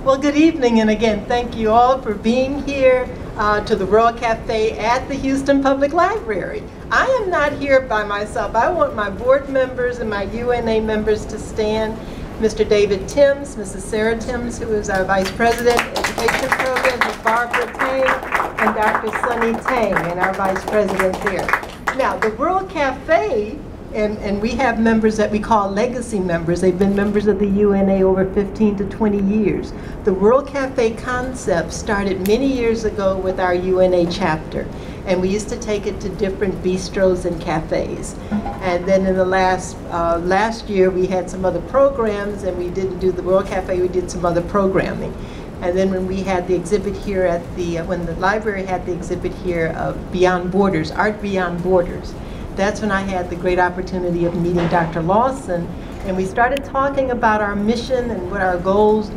Well, good evening, and again, thank you all for being here to the World Cafe at the Houston Public Library. I am not here by myself. I want my board members and my UNA members to stand. Mr. David Timms, Mrs. Sarah Timms, who is our Vice President, Education Program, Ms. Barbara Tang, and Dr. Sunny Tang, and our Vice President there. Now, the World Cafe, and we have members that we call legacy members. They've been members of the UNA over 15 to 20 years. The World Cafe concept started many years ago with our UNA chapter, and we used to take it to different bistros and cafes. And then in the last year, we had some other programs, and we didn't do the World Cafe, we did some other programming. And then when we had the exhibit here at the, when the library had the exhibit here of Beyond Borders, Art Beyond Borders, that's when I had the great opportunity of meeting Dr. Lawson, and we started talking about our mission and what our goals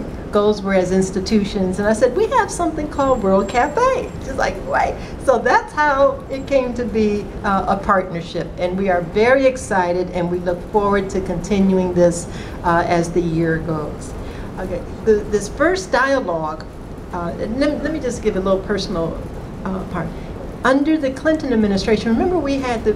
were as institutions. And I said, we have something called World Cafe. She's like, wait. So that's how it came to be a partnership. And we are very excited, and we look forward to continuing this as the year goes. Okay, this first dialogue, let me just give a little personal part. Under the Clinton administration, remember we had the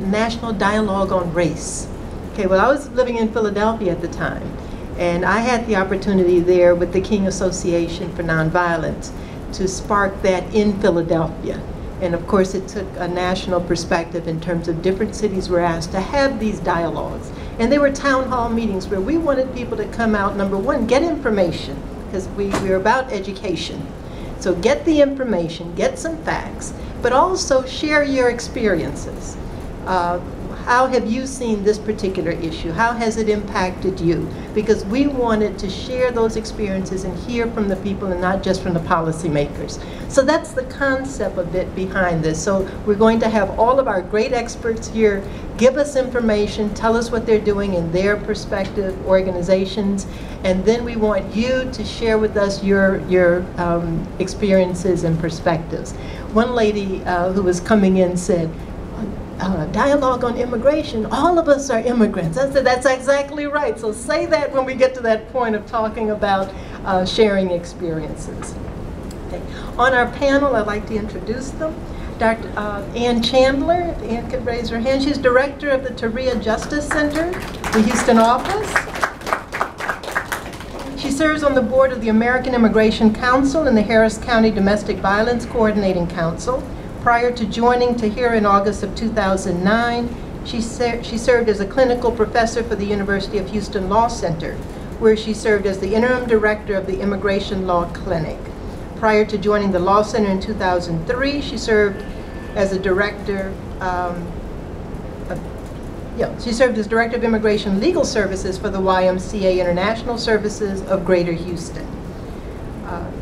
National Dialogue on Race. Okay, well, I was living in Philadelphia at the time, and I had the opportunity there with the King Association for Nonviolence to spark that in Philadelphia. And of course, it took a national perspective in terms of different cities were asked to have these dialogues. And they were town hall meetings where we wanted people to come out, number one, get information, because we were about education. So get the information, get some facts, but also share your experiences. How have you seen this particular issue? How has it impacted you? Because we wanted to share those experiences and hear from the people and not just from the policymakers. So that's the concept of it behind this. So we're going to have all of our great experts here give us information, tell us what they're doing in their perspective organizations, and then we want you to share with us your experiences and perspectives. One lady who was coming in said, dialogue on immigration, all of us are immigrants. I said, that's exactly right. So say that when we get to that point of talking about sharing experiences. Okay. On our panel, I'd like to introduce them. Dr. Ann Chandler, if Ann could raise her hand. She's director of the Taria Justice Center, the Houston office. She serves on the board of the American Immigration Council and the Harris County Domestic Violence Coordinating Council. Prior to joining Tahira in August of 2009, she served as a clinical professor for the University of Houston Law Center, where she served as the interim director of the Immigration Law Clinic. Prior to joining the Law Center in 2003, she served as a director she served as Director of Immigration Legal Services for the YMCA International Services of Greater Houston.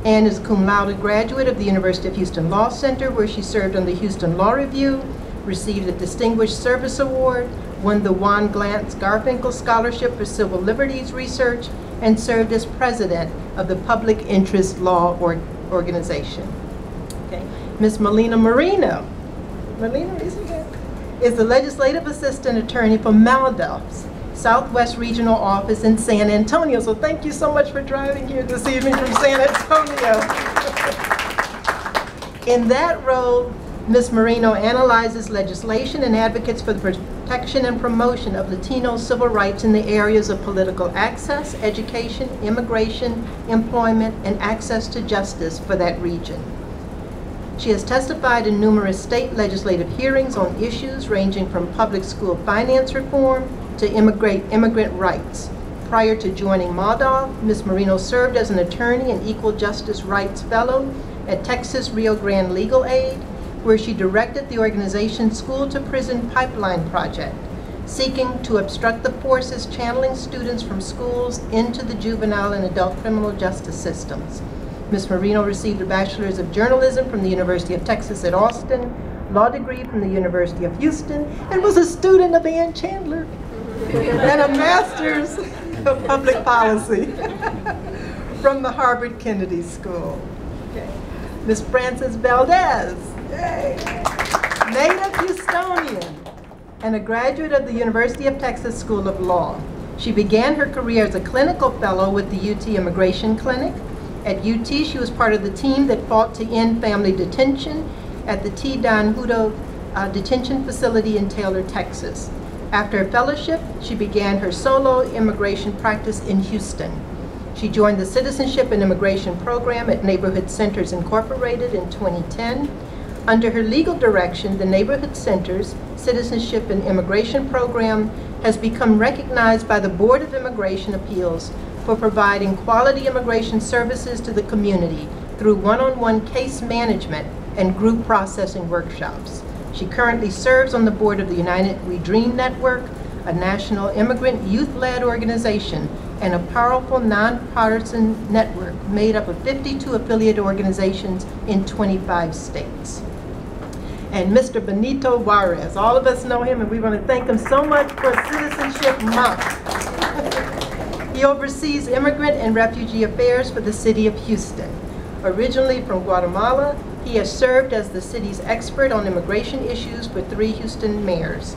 Ann is a cum laude graduate of the University of Houston Law Center, where she served on the Houston Law Review, received a Distinguished Service Award, won the Juan Glantz Garfinkel Scholarship for Civil Liberties Research, and served as president of the Public Interest Law Organization. Okay. Ms. Maria Moreno, is the legislative assistant attorney for Maldoff's Southwest Regional Office in San Antonio. So thank you so much for driving here this evening from San Antonio. In that role, Ms. Moreno analyzes legislation and advocates for the protection and promotion of Latino civil rights in the areas of political access, education, immigration, employment, and access to justice for that region. She has testified in numerous state legislative hearings on issues ranging from public school finance reform to immigrant rights. Prior to joining Maldoff, Ms. Moreno served as an attorney and Equal Justice Rights Fellow at Texas Rio Grande Legal Aid, where she directed the organization's School to Prison Pipeline Project, seeking to obstruct the forces channeling students from schools into the juvenile and adult criminal justice systems. Ms. Moreno received a Bachelor's of Journalism from the University of Texas at Austin, law degree from the University of Houston, and was a student of Ann Chandler, and a Master's of Public Policy from the Harvard Kennedy School. Okay. Ms. Frances Valdez, yay. Native Houstonian, and a graduate of the University of Texas School of Law. She began her career as a clinical fellow with the UT Immigration Clinic, At UT, she was part of the team that fought to end family detention at the T. Don Hudo detention facility in Taylor, Texas. After a fellowship, she began her solo immigration practice in Houston. She joined the Citizenship and Immigration Program at Neighborhood Centers Incorporated in 2010. Under her legal direction, the Neighborhood Centers Citizenship and Immigration Program has become recognized by the Board of Immigration Appeals for providing quality immigration services to the community through one-on-one case management and group processing workshops. She currently serves on the board of the United We Dream Network, a national immigrant youth-led organization and a powerful nonpartisan network made up of 52 affiliate organizations in 25 states. And Mr. Benito Juarez, all of us know him, and we want to thank him so much for Citizenship Month. He oversees immigrant and refugee affairs for the city of Houston. Originally from Guatemala, he has served as the city's expert on immigration issues for 3 Houston mayors.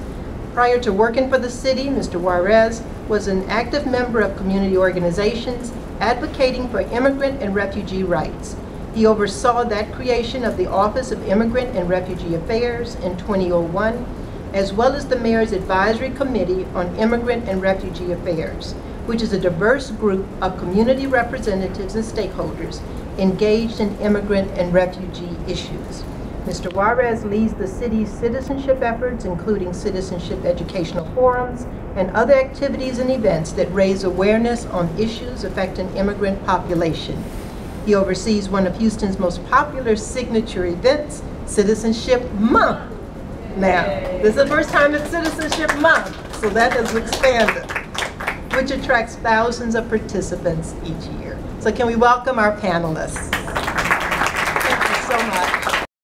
Prior to working for the city, Mr. Juarez was an active member of community organizations advocating for immigrant and refugee rights. He oversaw that creation of the Office of Immigrant and Refugee Affairs in 2001, as well as the Mayor's Advisory Committee on Immigrant and Refugee Affairs, which is a diverse group of community representatives and stakeholders engaged in immigrant and refugee issues. Mr. Juarez leads the city's citizenship efforts, including citizenship educational forums and other activities and events that raise awareness on issues affecting immigrant population. He oversees one of Houston's most popular signature events, Citizenship Month. Now, this is the first time it's Citizenship Month, so that has expanded, which attracts thousands of participants each year. So can we welcome our panelists?